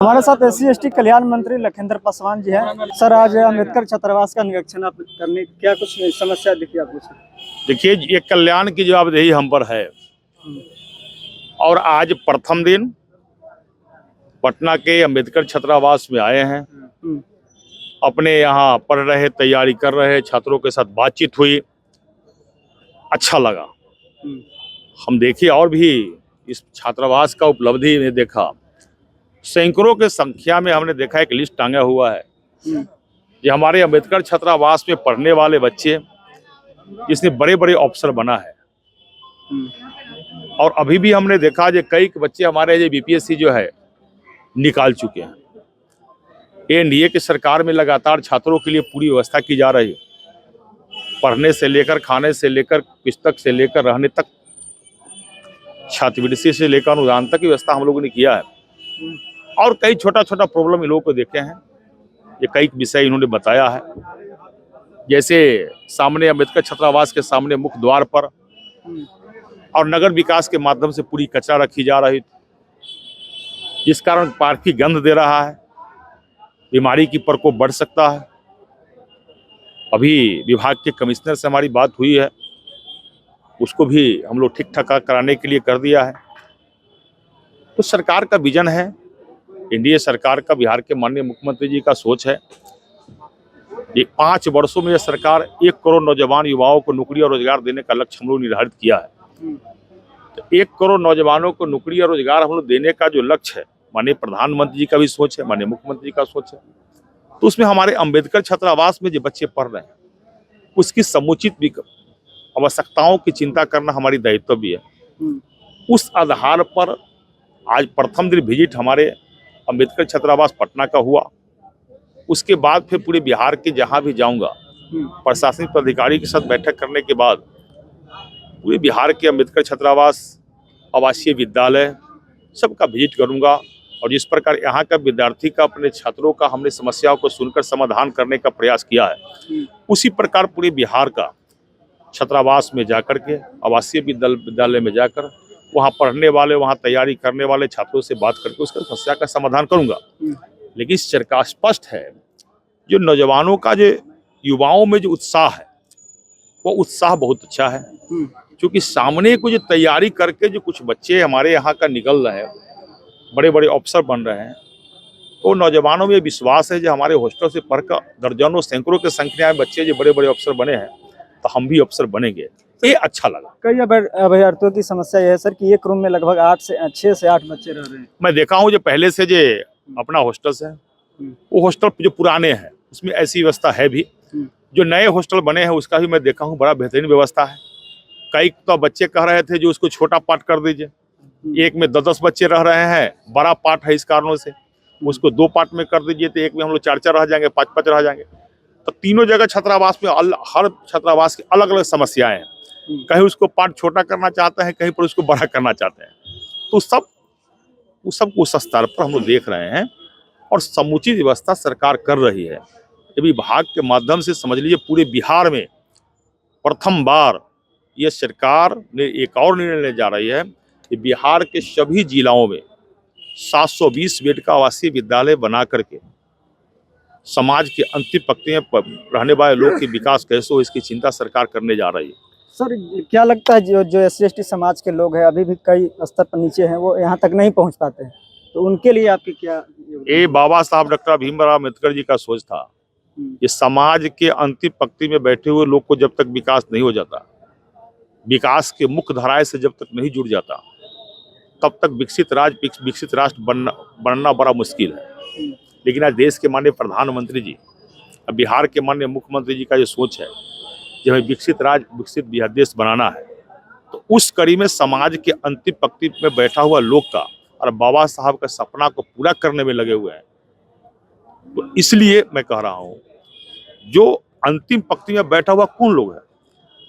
हमारे साथ SC/ST कल्याण मंत्री लखिंदर पासवान जी हैं। सर, आज अम्बेडकर छात्रावास का निरीक्षण आप करने, क्या कुछ समस्या दिखी आपको सर? देखिए, ये कल्याण की जवाबदेही हम पर है और आज प्रथम दिन पटना के अम्बेडकर छात्रावास में आए हैं। अपने यहाँ पढ़ रहे, तैयारी कर रहे छात्रों के साथ बातचीत हुई, अच्छा लगा। हम देखिए और भी इस छात्रावास का उपलब्धि में देखा, सैकड़ों के संख्या में हमने देखा एक लिस्ट टांगा हुआ है। ये हमारे अम्बेडकर छात्रावास में पढ़ने वाले बच्चे जिसने बड़े बड़े अफसर बना है। और अभी भी हमने देखा जो कई बच्चे हमारे जो BPSC जो है निकाल चुके हैं। NDA की सरकार में लगातार छात्रों के लिए पूरी व्यवस्था की जा रही है, पढ़ने से लेकर, खाने से लेकर, पुस्तक से लेकर, रहने तक, छात्रवृत्ति से लेकर अनुदान तक की व्यवस्था हम लोगों ने किया है। और कई छोटा छोटा प्रॉब्लम इन लोगों को देखे हैं, ये कई विषय इन्होंने बताया है। जैसे सामने अम्बेडकर छात्रावास के सामने मुख्य द्वार पर और नगर विकास के माध्यम से पूरी कचरा रखी जा रही थी, जिस कारण पार्क की गंध दे रहा है, बीमारी की प्रकोप बढ़ सकता है। अभी विभाग के कमिश्नर से हमारी बात हुई है, उसको भी हम लोग ठीक ठाक कराने के लिए कर दिया है। तो सरकार का विजन है, NDA सरकार का, बिहार के माननीय मुख्यमंत्री जी का सोच है। ये 5 वर्षों में यह सरकार 1 करोड़ नौजवान युवाओं को नौकरी और रोजगार देने का लक्ष्य हम लोग निर्धारित किया है। तो 1 करोड़ नौजवानों को नौकरी और रोजगार हम लोग देने का जो लक्ष्य है, माननीय प्रधानमंत्री जी का भी सोच है, माननीय मुख्यमंत्री का सोच है। तो उसमें हमारे अम्बेडकर छात्रावास में जो बच्चे पढ़ रहे हैं उसकी समुचित आवश्यकताओं की चिंता करना हमारी दायित्व भी है। उस आधार पर आज प्रथम दिन विजिट हमारे अम्बेडकर छात्रावास पटना का हुआ। उसके बाद फिर पूरे बिहार के जहां भी जाऊंगा, प्रशासनिक पदाधिकारी के साथ बैठक करने के बाद पूरे बिहार के अम्बेडकर छात्रावास, आवासीय विद्यालय सबका विजिट करूंगा। और जिस प्रकार यहाँ का विद्यार्थी का, अपने छात्रों का हमने समस्याओं को सुनकर समाधान करने का प्रयास किया है, उसी प्रकार पूरे बिहार का छात्रावास में जाकर के, आवासीय विद्यालय में जाकर वहाँ पढ़ने वाले, वहाँ तैयारी करने वाले छात्रों से बात करके उसका समस्या का समाधान करूंगा। लेकिन सरकार स्पष्ट है, जो नौजवानों का, जो युवाओं में जो उत्साह है, वो उत्साह बहुत अच्छा है। क्योंकि सामने को जो तैयारी करके जो कुछ बच्चे हमारे यहाँ का निकल रहे हैं, बड़े बड़े अफसर बन रहे हैं, तो नौजवानों में विश्वास है जो हमारे हॉस्टल से पढ़कर दर्जनों सैकड़ों की संख्या में बच्चे जो बड़े बड़े अफसर बने हैं, तो हम भी अफसर बनेंगे। ये अच्छा लगा। कई अभ्यर्थियों की समस्या यह है सर कि एक रूम में लगभग 6 से 8 बच्चे रह रहे हैं। मैं देखा हूँ जो पहले से जो अपना हॉस्टल्स है, वो हॉस्टल जो पुराने हैं उसमें ऐसी व्यवस्था है भी। जो नए हॉस्टल बने हैं उसका भी मैं देखा हूँ, बड़ा बेहतरीन व्यवस्था है। कई तो बच्चे कह रहे थे जो उसको छोटा पार्ट कर दीजिए, एक में 10-10 बच्चे रह रहे हैं, बड़ा पार्ट है, इस कारणों से उसको 2 पार्ट में कर दीजिए, तो एक में हम लोग 4-4 रह जाएंगे, 5-5 रह जाएंगे। तो तीनों जगह छात्रावास में हर छात्रावास की अलग अलग समस्याएं हैं। कहीं उसको पार्ट छोटा करना चाहते हैं, कहीं पर उसको बड़ा करना चाहते हैं। तो सब उस स्तर पर हम लोग देख रहे हैं और समुचित व्यवस्था सरकार कर रही है। ये विभाग के माध्यम से समझ लीजिए पूरे बिहार में प्रथम बार ये सरकार ने एक और निर्णय लेने जा रही है कि बिहार के सभी जिलाओं में 720 बेड का आवासीय विद्यालय बना करके समाज के अंतिम पंक्ति में रहने वाले लोग के विकास कैसे हो, इसकी चिंता सरकार करने जा रही है। सर, क्या लगता है जो SC/ST समाज के लोग हैं अभी भी कई स्तर पर नीचे हैं, वो यहाँ तक नहीं पहुँच पाते हैं, तो उनके लिए आपकी क्या? ये बाबा साहब डॉक्टर भीमराव अम्बेडकर जी का सोच था। ये समाज के अंतिम पंक्ति में बैठे हुए लोग को जब तक विकास नहीं हो जाता, विकास के मुख्य धाराएं से जब तक नहीं जुड़ जाता, तब तक विकसित राष्ट्र बनना बड़ा मुश्किल है। लेकिन आज देश के माननीय प्रधानमंत्री जी, बिहार के माननीय मुख्यमंत्री जी का ये सोच है कि हमें विकसित देश बनाना है, तो उस कड़ी में समाज के अंतिम पंक्ति में बैठा हुआ लोग का और बाबा साहब का सपना को पूरा करने में लगे हुए हैं। तो इसलिए मैं कह रहा हूँ, जो अंतिम पंक्ति में बैठा हुआ कौन लोग है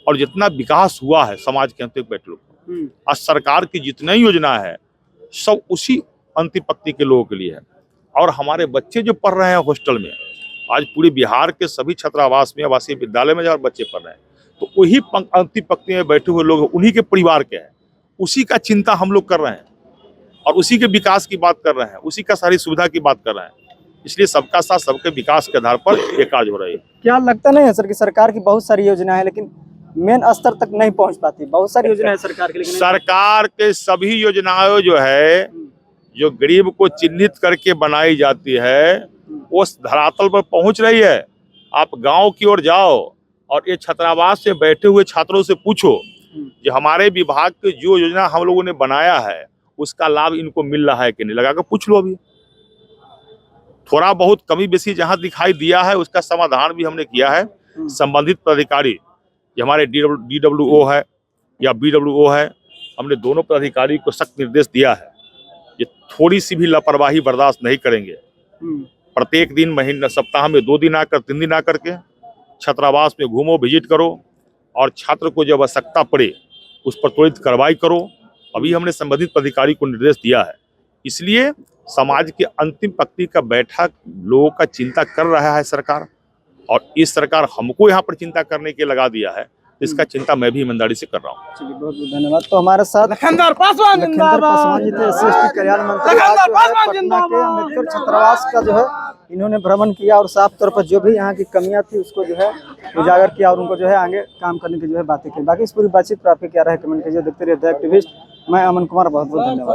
और जितना विकास हुआ है समाज के अंतिम बैठे लोग, आज सरकार की जितनी योजना है सब उसी अंतिम पंक्ति के लोगों के लिए है। और हमारे बच्चे जो पढ़ रहे हैं हॉस्टल में, आज पूरे बिहार के सभी छात्रावास में, आवासीय विद्यालय में जब बच्चे पढ़ रहे हैं, तो वही अंतिम पंक्ति में बैठे हुए लोग उन्हीं के परिवार के हैं, उसी का चिंता हम लोग कर रहे हैं। और उसी के विकास की बात कर रहे हैं, उसी का सारी सुविधा की बात कर रहे हैं। इसलिए सबका साथ सबके विकास के आधार पर ये कार्य हो रही है। क्या लगता नहीं है सर कि सरकार की बहुत सारी योजनाएं हैं लेकिन मेन स्तर तक नहीं पहुंच पाती? बहुत सारी योजनाएं हैं सरकार की लेकिन सरकार के सभी योजनाएं जो है, जो गरीब को चिन्हित करके बनाई जाती है, वो धरातल पर पहुंच रही है। आप गांव की ओर जाओ और ये छात्रावास से बैठे हुए छात्रों से पूछो जो हमारे विभाग की जो योजना हम लोगों ने बनाया है उसका लाभ इनको मिल रहा है कि नहीं, लगा कर पूछ लो। अभी थोड़ा बहुत कमी बेसी जहां दिखाई दिया है उसका समाधान भी हमने किया है। संबंधित पदाधिकारी जो हमारे DWO है या BWO है, हमने दोनों पदाधिकारी को सख्त निर्देश दिया है ये थोड़ी सी भी लापरवाही बर्दाश्त नहीं करेंगे। प्रत्येक दिन, महीने, सप्ताह में 2 दिन आकर 3 दिन आकर के छात्रावास में घूमो, विजिट करो और छात्र को जब आवश्यकता पड़े उस पर त्वरित कार्रवाई करो। अभी हमने संबंधित पदाधिकारी को निर्देश दिया है। इसलिए समाज के अंतिम पंक्ति का बैठक लोगों का चिंता कर रहा है सरकार, और इस सरकार हमको यहाँ पर चिंता करने के लगा दिया है। इसका चिंता मैं भी ईमानदारी से कर रहा हूँ। चलिए, बहुत बहुत धन्यवाद। तो हमारे साथ लखनदर पासवान जी थे, SC कल्याण मंत्री। आज जो है पटना के अम्बेडकर छात्रावास का जो है इन्होंने भ्रमण किया और साफ तौर पर जो भी यहाँ की कमियां थी उसको जो है उजागर किया और उनको जो है आगे काम करने की जो है बातें की। बाकी इस पूरी बातचीत पर आपके क्या रहे कमेंट कीजिए। देखते रहिए द एक्टिविस्ट। मैं अमन कुमार, बहुत बहुत धन्यवाद।